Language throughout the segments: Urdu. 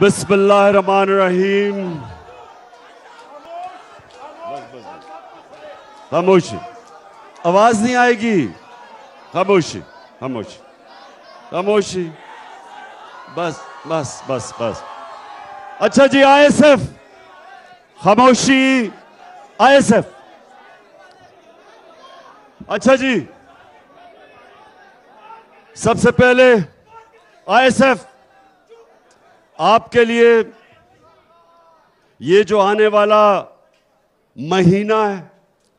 بسم اللہ الرحمن الرحیم. خاموشی, آواز نہیں آئے گی. خاموشی خاموشی خاموشی, بس بس بس بس. اچھا جی, آئی ایس ایف, خاموشی. I S F. اچھا جی, سب سے پہلے آئی ایس ایف آپ کے لیے یہ جو آنے والا مہینہ ہے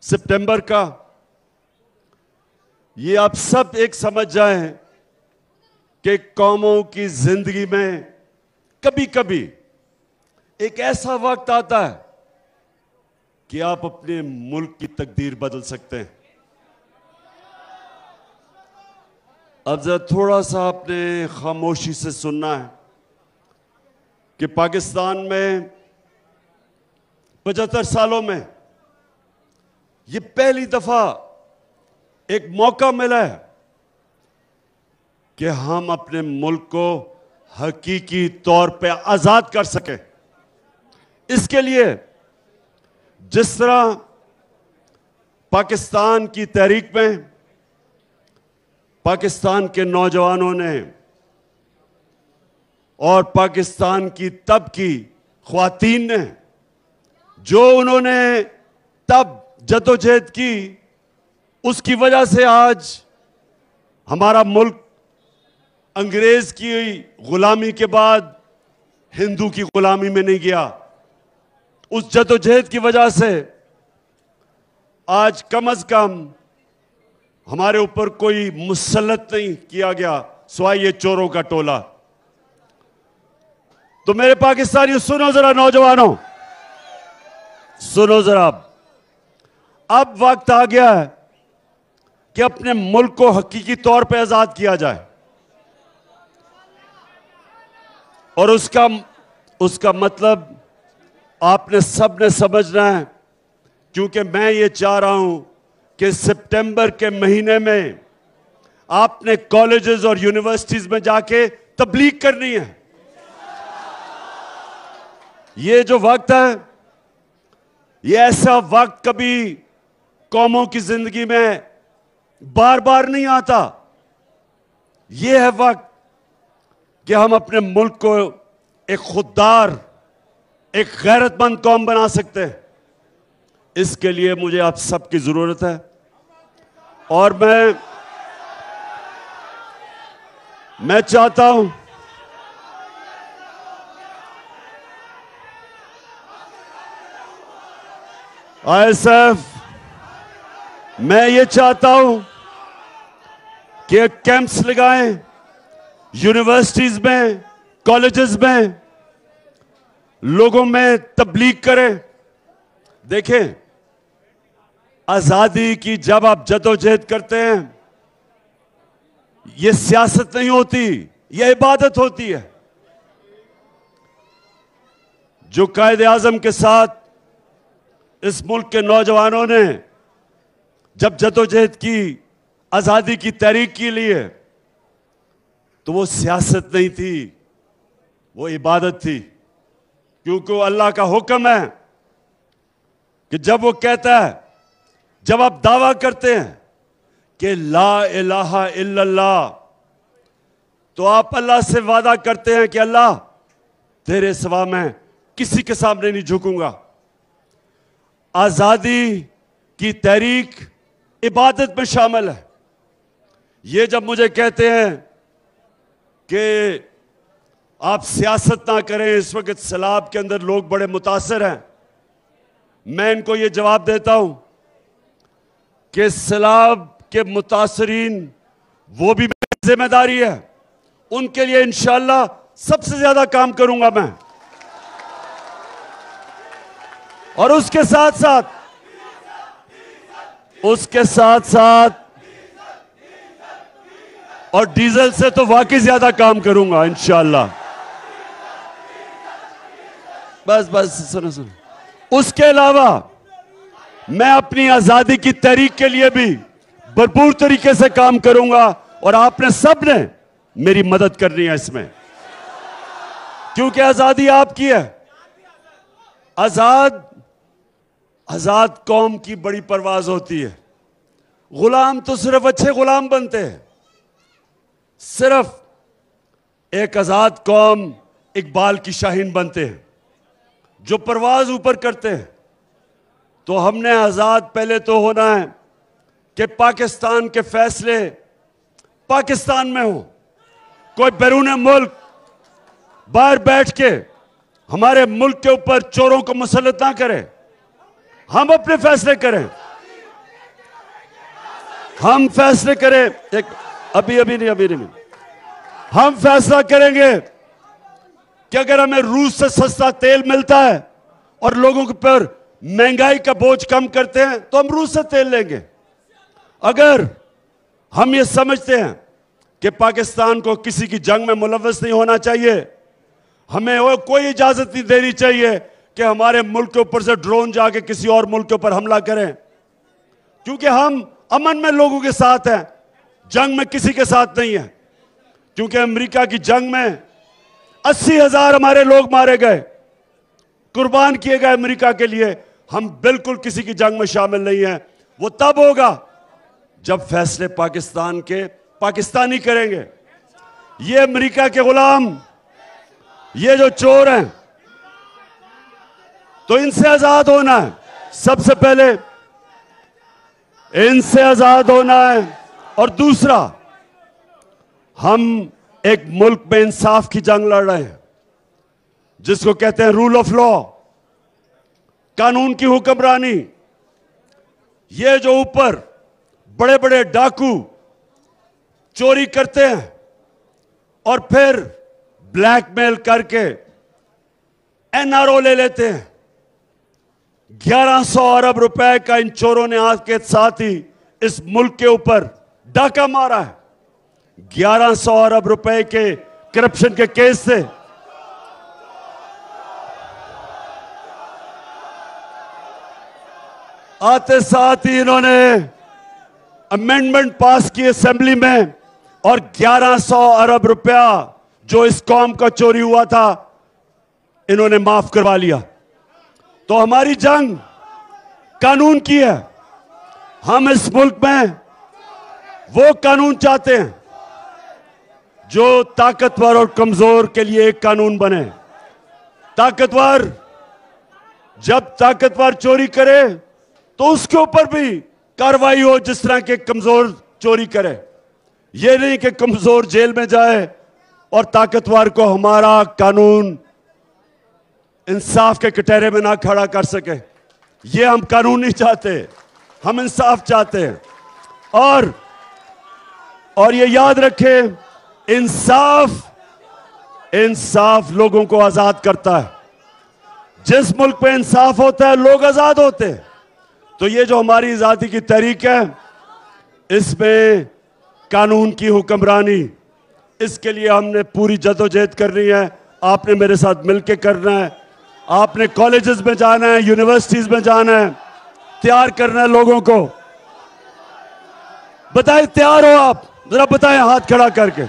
سپٹمبر کا, یہ آپ سب ایک سمجھ جائیں کہ قوموں کی زندگی میں کبھی کبھی ایک ایسا وقت آتا ہے کہ آپ اپنے ملک کی تقدیر بدل سکتے ہیں. اب ذرا تھوڑا سا آپ نے خاموشی سے سننا ہے کہ پاکستان میں 75 سالوں میں یہ پہلی دفعہ ایک موقع ملا ہے کہ ہم اپنے ملک کو حقیقی طور پہ آزاد کر سکیں. اس کے لیے جس طرح پاکستان کی تحریک میں پاکستان کے نوجوانوں نے اور پاکستان کی تب کی خواتین نے جو انہوں نے تب جدوجہد کی, اس کی وجہ سے آج ہمارا ملک انگریز کی غلامی کے بعد ہندو کی غلامی میں نہیں گیا. اس جدوجہد کی وجہ سے آج کم از کم ہمارے اوپر کوئی مسلط نہیں کیا گیا سوائے یہ چوروں کا ٹولہ. تو میرے پاکستانیوں سنو ذرا, نوجوانوں سنو ذرا, اب وقت آ گیا ہے کہ اپنے ملک کو حقیقی طور پہ آزاد کیا جائے. اور اس کا مطلب آپ نے سب نے سمجھنا ہے, کیونکہ میں یہ چاہ رہا ہوں کہ سپٹمبر کے مہینے میں آپ نے کالجز اور یونیورسٹیز میں جا کے تبلیغ کرنی ہے. یہ جو وقت ہے, یہ ایسا وقت کبھی قوموں کی زندگی میں بار بار نہیں آتا. یہ ہے وقت کہ ہم اپنے ملک کو ایک خوددار, ایک غیرت مند قوم بنا سکتے ہیں. اس کے لیے مجھے آپ سب کی ضرورت ہے, اور میں چاہتا ہوں آئی ایس ایف, میں یہ چاہتا ہوں کہ کیمپس لگائیں یونیورسٹیز میں, کالجز میں, لوگوں میں تبلیغ کریں. دیکھیں, آزادی کی جب آپ جدوجہد کرتے ہیں, یہ سیاست نہیں ہوتی, یہ عبادت ہوتی ہے. جو قائد اعظم کے ساتھ اس ملک کے نوجوانوں نے جب جدوجہد کی آزادی کی تحریک کے لیے, تو وہ سیاست نہیں تھی, وہ عبادت تھی. کیونکہ وہ اللہ کا حکم ہے کہ جب وہ کہتا ہے, جب آپ دعویٰ کرتے ہیں کہ لا الہ الا اللہ, تو آپ اللہ سے وعدہ کرتے ہیں کہ اللہ تیرے سوا میں کسی کے سامنے نہیں جھکوں گا. آزادی کی تحریک عبادت میں شامل ہے. یہ جب مجھے کہتے ہیں کہ آپ سیاست نہ کریں, اس وقت سیلاب کے اندر لوگ بڑے متاثر ہیں, میں ان کو یہ جواب دیتا ہوں کہ سیلاب کے متاثرین وہ بھی میری ذمہ داری ہے, ان کے لیے انشاءاللہ سب سے زیادہ کام کروں گا میں. اور اس کے ساتھ ساتھ اور ڈیزل سے تو واقعی زیادہ کام کروں گا انشاءاللہ. بس سنو. اس کے علاوہ میں اپنی آزادی کی تحریک کے لیے بھی بھرپور طریقے سے کام کروں گا, اور آپ نے سب نے میری مدد کرنی ہے اس میں. کیونکہ آزادی آپ کی ہے. آزاد قوم کی بڑی پرواز ہوتی ہے. غلام تو صرف اچھے غلام بنتے ہیں. صرف ایک آزاد قوم اقبال کی شاہین بنتے ہیں جو پرواز اوپر کرتے ہیں. تو ہم نے آزاد پہلے تو ہونا ہے کہ پاکستان کے فیصلے پاکستان میں ہوں. کوئی بیرون ملک باہر بیٹھ کے ہمارے ملک کے اوپر چوروں کو مسلط نہ کرے. ہم اپنے فیصلے کریں. ہم فیصلے کریں. ابھی نہیں. ہم فیصلہ کریں گے کہ اگر ہمیں روس سے سستا تیل ملتا ہے اور لوگوں کے پر مہنگائی کا بوجھ کم کرتے ہیں تو ہم روس سے تیل لیں گے. اگر ہم یہ سمجھتے ہیں کہ پاکستان کو کسی کی جنگ میں ملوث نہیں ہونا چاہیے, ہمیں کوئی اجازت نہیں دینی چاہیے کہ ہمارے ملک کے اوپر سے ڈرون جا کے کسی اور ملک کے اوپر حملہ کریں, کیونکہ ہم امن میں لوگوں کے ساتھ ہیں, جنگ میں کسی کے ساتھ نہیں ہیں. کیونکہ امریکہ کی جنگ میں 80,000 ہمارے لوگ مارے گئے, قربان کیے گئے امریکہ کے لیے. ہم بالکل کسی کی جنگ میں شامل نہیں ہیں. وہ تب ہوگا جب فیصلے پاکستان کے پاکستانی کریں گے. یہ امریکہ کے غلام, یہ جو چور ہیں, تو ان سے آزاد ہونا ہے. سب سے پہلے ان سے آزاد ہونا ہے. اور دوسرا, ہم ایک ملک میں انصاف کی جنگ لڑ رہے ہیں جس کو کہتے ہیں رول آف لا, قانون کی حکمرانی. یہ جو اوپر بڑے بڑے ڈاکو چوری کرتے ہیں اور پھر بلیک میل کر کے NRO لے لیتے ہیں. 1100 ارب روپے کا ان چوروں نے آج کے ساتھ ہی اس ملک کے اوپر ڈاکہ مارا ہے. 1100 ارب روپے کے کرپشن کے کیس سے. آتے ساتھ ہی انہوں نے امینڈمنٹ پاس کی اسمبلی میں, اور 1100 ارب روپیہ جو اس قوم کا چوری ہوا تھا انہوں نے معاف کروا لیا. تو ہماری جنگ قانون کی ہے. ہم اس ملک میں وہ قانون چاہتے ہیں جو طاقتور اور کمزور کے لیے ایک قانون بنے. طاقتور جب طاقتور چوری کرے تو اس کے اوپر بھی کارروائی ہو جس طرح کے کمزور چوری کرے. یہ نہیں کہ کمزور جیل میں جائے اور طاقتور کو ہمارا قانون انصاف کے کٹہرے میں نہ کھڑا کر سکے. یہ ہم قانون نہیں چاہتے, ہم انصاف چاہتے ہیں. اور یہ یاد رکھیں, انصاف لوگوں کو آزاد کرتا ہے. جس ملک پہ انصاف ہوتا ہے لوگ آزاد ہوتے ہیں. تو یہ جو ہماری آزادی کی تحریک ہے, اس میں قانون کی حکمرانی, اس کے لیے ہم نے پوری جدوجہد کرنی ہے. آپ نے میرے ساتھ مل کے کرنا ہے. آپ نے کالجز میں جانا ہے, یونیورسٹیز میں جانا ہے, تیار کرنا ہے لوگوں کو. بتائیں تیار ہو آپ؟ ذرا بتائیں ہاتھ کھڑا کر کے.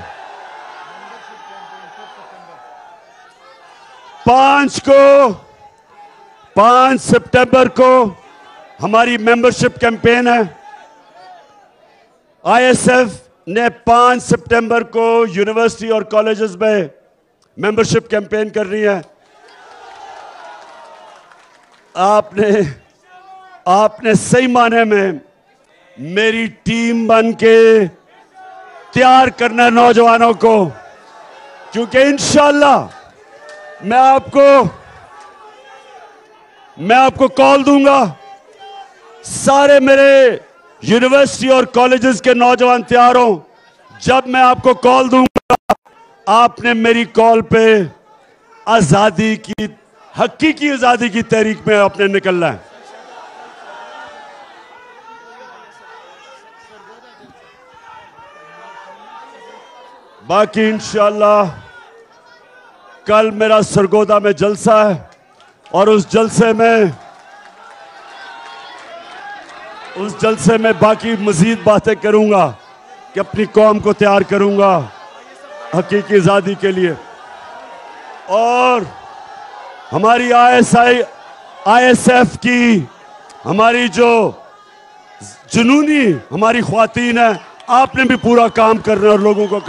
5 سپٹمبر کو ہماری ممبرشپ کیمپین ہے. ISF نے 5 سپٹمبر کو یونیورسٹی اور کالجز میں ممبرشپ کیمپین کرنی ہے. آپ نے صحیح معنی میں میری ٹیم بن کے تیار کرنا ہے نوجوانوں کو, کیونکہ انشاءاللہ میں آپ کو کال دوں گا. سارے میرے یونیورسٹی اور کالجز کے نوجوان تیار ہوں. جب میں آپ کو کال دوں گا, آپ نے میری کال پہ آزادی کی, حقیقی آزادی کی تحریک میں آپ نے نکلنا ہے. باقی انشاءاللہ کل میرا سرگودا میں جلسہ ہے, اور اس جلسے میں باقی مزید باتیں کروں گا کہ اپنی قوم کو تیار کروں گا حقیقی آزادی کے لیے. اور ہماری ISF کی ہماری جو جنونی ہماری خواتین ہیں، آپ نے بھی پورا کام کرنا اور لوگوں کو